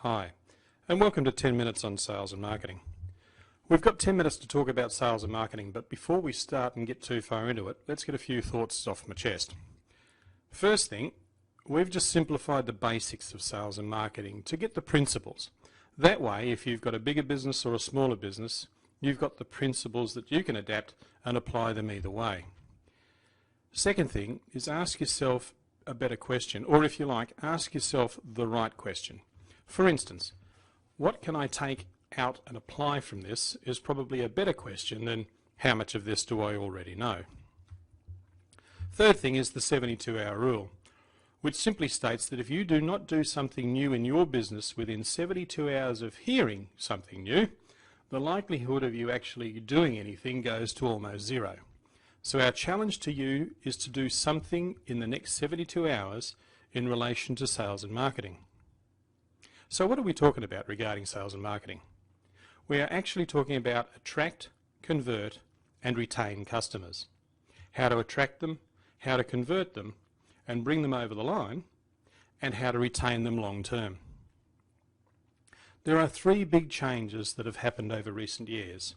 Hi, and welcome to 10 Minutes on Sales and Marketing. We've got 10 minutes to talk about sales and marketing, but before we start and get too far into it, let's get a few thoughts off my chest. First thing, we've just simplified the basics of sales and marketing to get the principles. That way, if you've got a bigger business or a smaller business, you've got the principles that you can adapt and apply them either way. Second thing is ask yourself a better question, or if you like, ask yourself the right question. For instance, what can I take out and apply from this is probably a better question than how much of this do I already know. Third thing is the 72-hour rule, which simply states that if you do not do something new in your business within 72 hours of hearing something new, the likelihood of you actually doing anything goes to almost zero. So our challenge to you is to do something in the next 72 hours in relation to sales and marketing. So what are we talking about regarding sales and marketing? We are actually talking about attract, convert, and retain customers. How to attract them, how to convert them, and bring them over the line, and how to retain them long term. There are three big changes that have happened over recent years.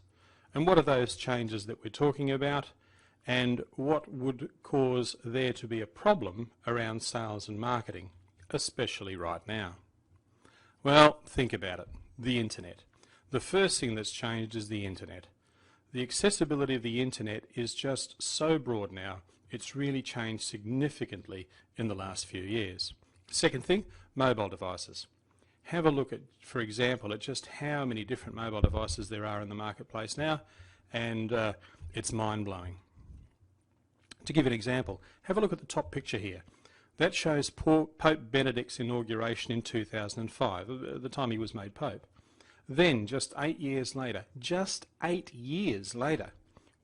And what are those changes that we're talking about? And what would cause there to be a problem around sales and marketing, especially right now? Well, think about it. The internet. The first thing that's changed is the internet. The accessibility of the internet is just so broad now, it's really changed significantly in the last few years. Second thing, mobile devices. Have a look at, for example, at just how many different mobile devices there are in the marketplace now, and it's mind-blowing. To give you an example, have a look at the top picture here. That shows Pope Benedict's inauguration in 2005, at the time he was made Pope. Then, just 8 years later,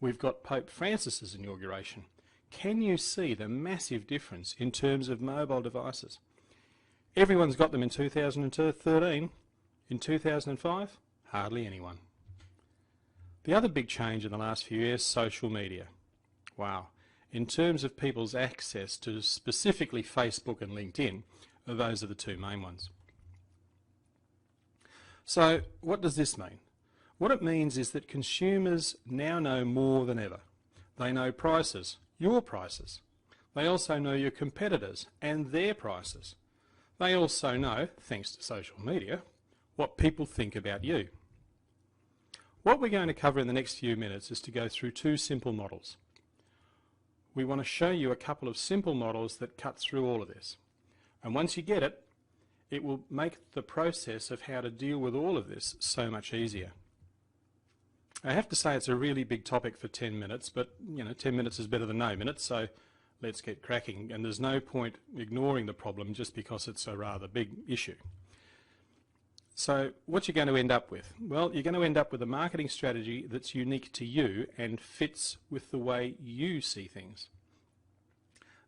we've got Pope Francis's inauguration. Can you see the massive difference in terms of mobile devices? Everyone's got them in 2013. In 2005, hardly anyone. The other big change in the last few years, social media. Wow. In terms of people's access to specifically Facebook and LinkedIn, those are the two main ones. So what does this mean? What it means is that consumers now know more than ever. They know prices, your prices. They also know your competitors and their prices. They also know, thanks to social media, what people think about you. What we're going to cover in the next few minutes is to go through two simple models. We want to show you a couple of simple models that cut through all of this. And once you get it, it will make the process of how to deal with all of this so much easier. I have to say it's a really big topic for 10 minutes, but 10 minutes is better than no minutes, so let's get cracking. And there's no point ignoring the problem just because it's a rather big issue. So what you're going to end up with? Well, you're going to end up with a marketing strategy that's unique to you and fits with the way you see things.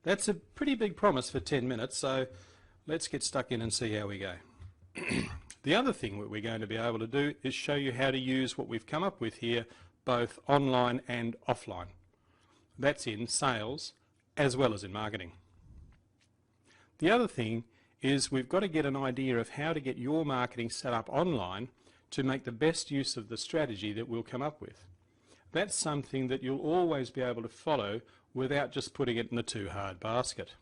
That's a pretty big promise for 10 minutes, so let's get stuck in and see how we go. The other thing that we're going to be able to do is show you how to use what we've come up with here, both online and offline. That's in sales as well as in marketing. The other thing is we've got to get an idea of how to get your marketing set up online to make the best use of the strategy that we'll come up with. That's something that you'll always be able to follow without just putting it in the too hard basket.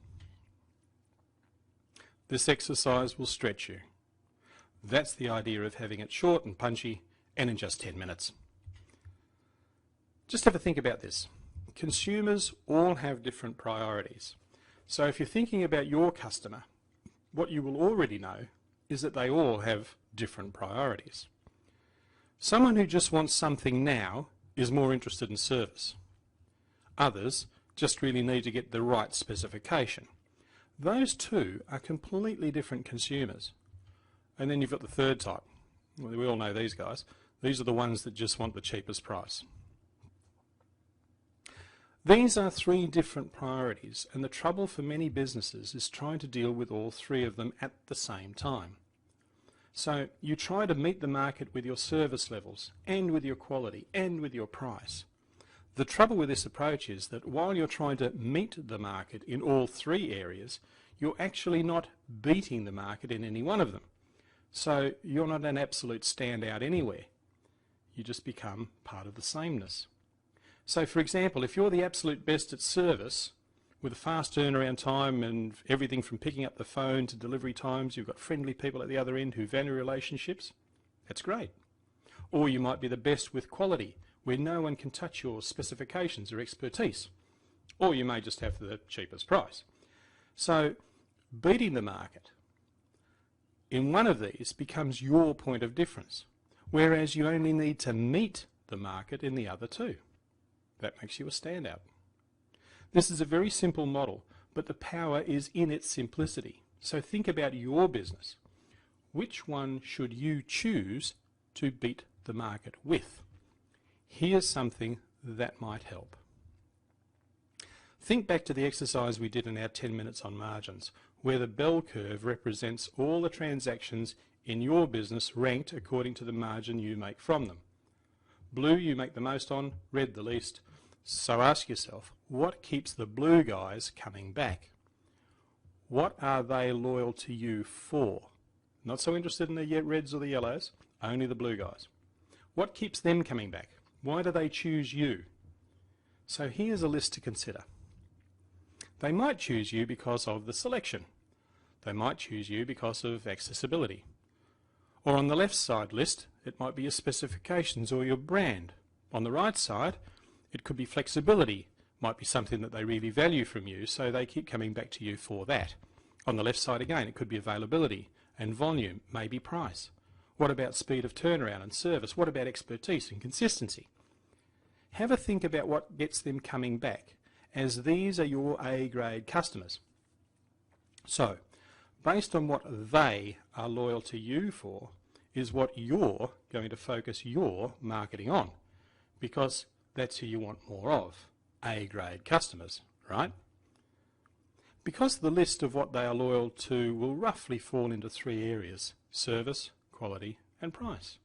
This exercise will stretch you. That's the idea of having it short and punchy and in just 10 minutes. Just have a think about this. Consumers all have different priorities. So if you're thinking about your customer, what you will already know is that they all have different priorities. Someone who just wants something now is more interested in service. Others just really need to get the right specification. Those two are completely different consumers. And then you've got the third type. Well, we all know these guys. These are the ones that just want the cheapest price. These are three different priorities, and the trouble for many businesses is trying to deal with all three of them at the same time. So you try to meet the market with your service levels, and with your quality, and with your price. The trouble with this approach is that while you're trying to meet the market in all three areas, you're actually not beating the market in any one of them. So you're not an absolute standout anywhere. You just become part of the sameness. So for example, if you're the absolute best at service, with a fast turnaround time and everything from picking up the phone to delivery times, you've got friendly people at the other end who value relationships, that's great. Or you might be the best with quality, where no one can touch your specifications or expertise. Or you may just have the cheapest price. So beating the market in one of these becomes your point of difference, whereas you only need to meet the market in the other two. That makes you a standout. This is a very simple model, but the power is in its simplicity. So think about your business. Which one should you choose to beat the market with? Here's something that might help. Think back to the exercise we did in our 10 minutes on margins, where the bell curve represents all the transactions in your business ranked according to the margin you make from them. Blue you make the most on, red the least. So ask yourself, what keeps the blue guys coming back? What are they loyal to you for? Not so interested in the reds or the yellows, only the blue guys. What keeps them coming back? Why do they choose you? So here's a list to consider. They might choose you because of the selection. They might choose you because of accessibility. Or on the left side list, it might be your specifications or your brand. On the right side, it could be flexibility, might be something that they really value from you, so they keep coming back to you for that. On the left side again, it could be availability and volume, maybe price. What about speed of turnaround and service? What about expertise and consistency? Have a think about what gets them coming back, as these are your A-grade customers. So, based on what they are loyal to you for, is what you're going to focus your marketing on, because that's who you want more of, A-grade customers, right? Because the list of what they are loyal to will roughly fall into three areas: service, quality and price.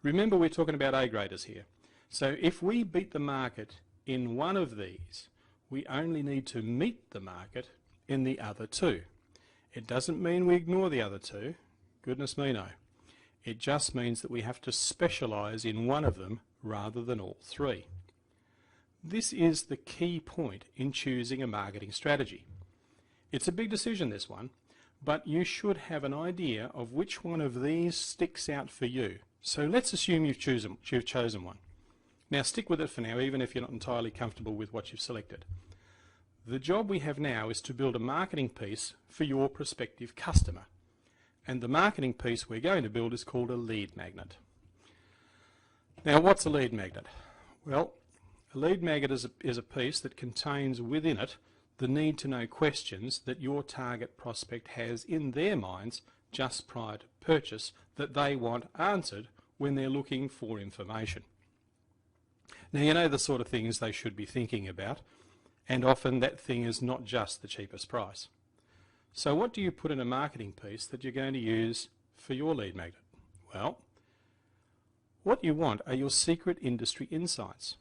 Remember, we're talking about A-graders here. So if we beat the market in one of these, we only need to meet the market in the other two. It doesn't mean we ignore the other two. Goodness me, no. It just means that we have to specialise in one of them rather than all three. This is the key point in choosing a marketing strategy. It's a big decision, this one, but you should have an idea of which one of these sticks out for you. So let's assume you've chosen one. Now stick with it for now, even if you're not entirely comfortable with what you've selected. The job we have now is to build a marketing piece for your prospective customer. And the marketing piece we're going to build is called a lead magnet. Now, what's a lead magnet? Well, a lead magnet is a piece that contains within it the need-to-know questions that your target prospect has in their minds just prior to purchase that they want answered when they're looking for information. Now, you know the sort of things they should be thinking about, and often that thing is not just the cheapest price. So what do you put in a marketing piece that you're going to use for your lead magnet? Well, what you want are your secret industry insights,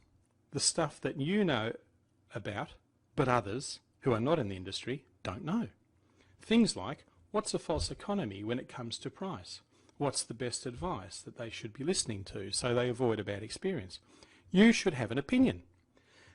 the stuff that you know about, but others who are not in the industry don't know. Things like, what's a false economy when it comes to price? What's the best advice that they should be listening to so they avoid a bad experience? You should have an opinion.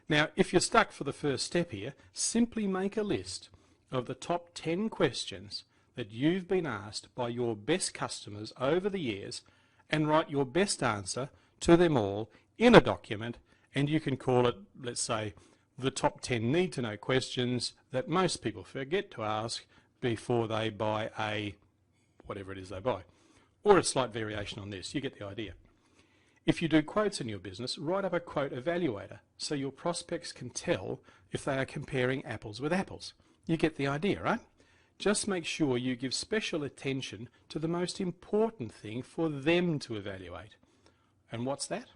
Now, if you're stuck for the first step here, simply make a list of the top 10 questions that you've been asked by your best customers over the years and write your best answer to them all in a document, and you can call it, let's say, the top 10 need-to-know questions that most people forget to ask before they buy whatever it is they buy. Or a slight variation on this, you get the idea. If you do quotes in your business, write up a quote evaluator so your prospects can tell if they are comparing apples with apples. You get the idea, right? Just make sure you give special attention to the most important thing for them to evaluate. And what's that?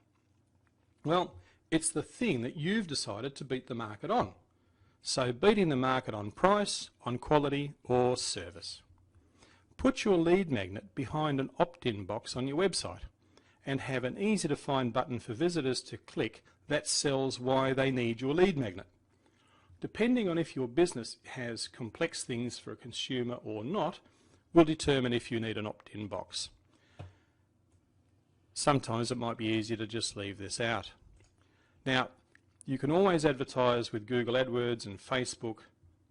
Well, it's the thing that you've decided to beat the market on. So beating the market on price, on quality, or service. Put your lead magnet behind an opt-in box on your website and have an easy-to-find button for visitors to click that sells why they need your lead magnet. Depending on if your business has complex things for a consumer or not, will determine if you need an opt-in box. Sometimes it might be easier to just leave this out. Now, you can always advertise with Google AdWords and Facebook,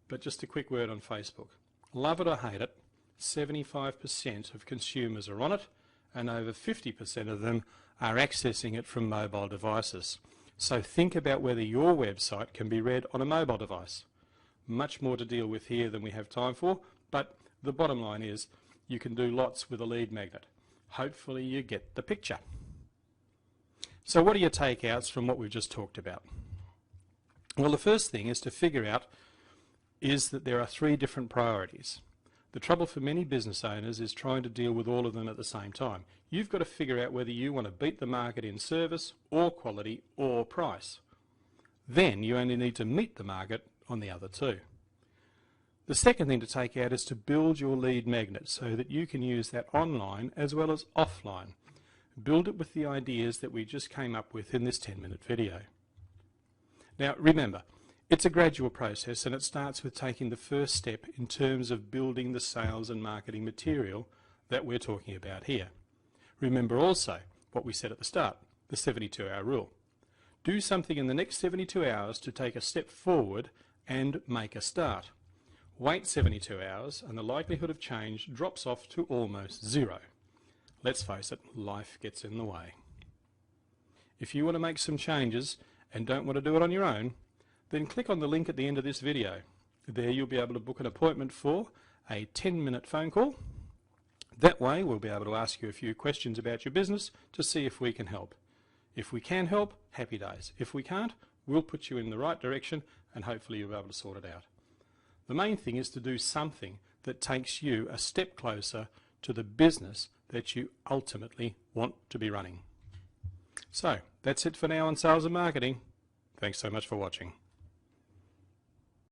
but just a quick word on Facebook. Love it or hate it, 75% of consumers are on it, and over 50% of them are accessing it from mobile devices. So think about whether your website can be read on a mobile device. Much more to deal with here than we have time for, but the bottom line is you can do lots with a lead magnet. Hopefully you get the picture. So what are your takeouts from what we've just talked about? Well, the first thing is to figure out is that there are 3 different priorities. The trouble for many business owners is trying to deal with all of them at the same time. You've got to figure out whether you want to beat the market in service or quality or price. Then you only need to meet the market on the other 2. The second thing to take out is to build your lead magnet so that you can use that online as well as offline. Build it with the ideas that we just came up with in this 10-minute video. Now remember, it's a gradual process and it starts with taking the first step in terms of building the sales and marketing material that we're talking about here. Remember also what we said at the start, the 72-hour rule. Do something in the next 72 hours to take a step forward and make a start. Wait 72 hours and the likelihood of change drops off to almost 0. Let's face it, life gets in the way. If you want to make some changes and don't want to do it on your own, then click on the link at the end of this video. There you'll be able to book an appointment for a 10-minute phone call. That way we'll be able to ask you a few questions about your business to see if we can help. If we can help, happy days. If we can't, we'll put you in the right direction and hopefully you'll be able to sort it out. The main thing is to do something that takes you a step closer to the business that you ultimately want to be running. So that's it for now on sales and marketing. Thanks so much for watching.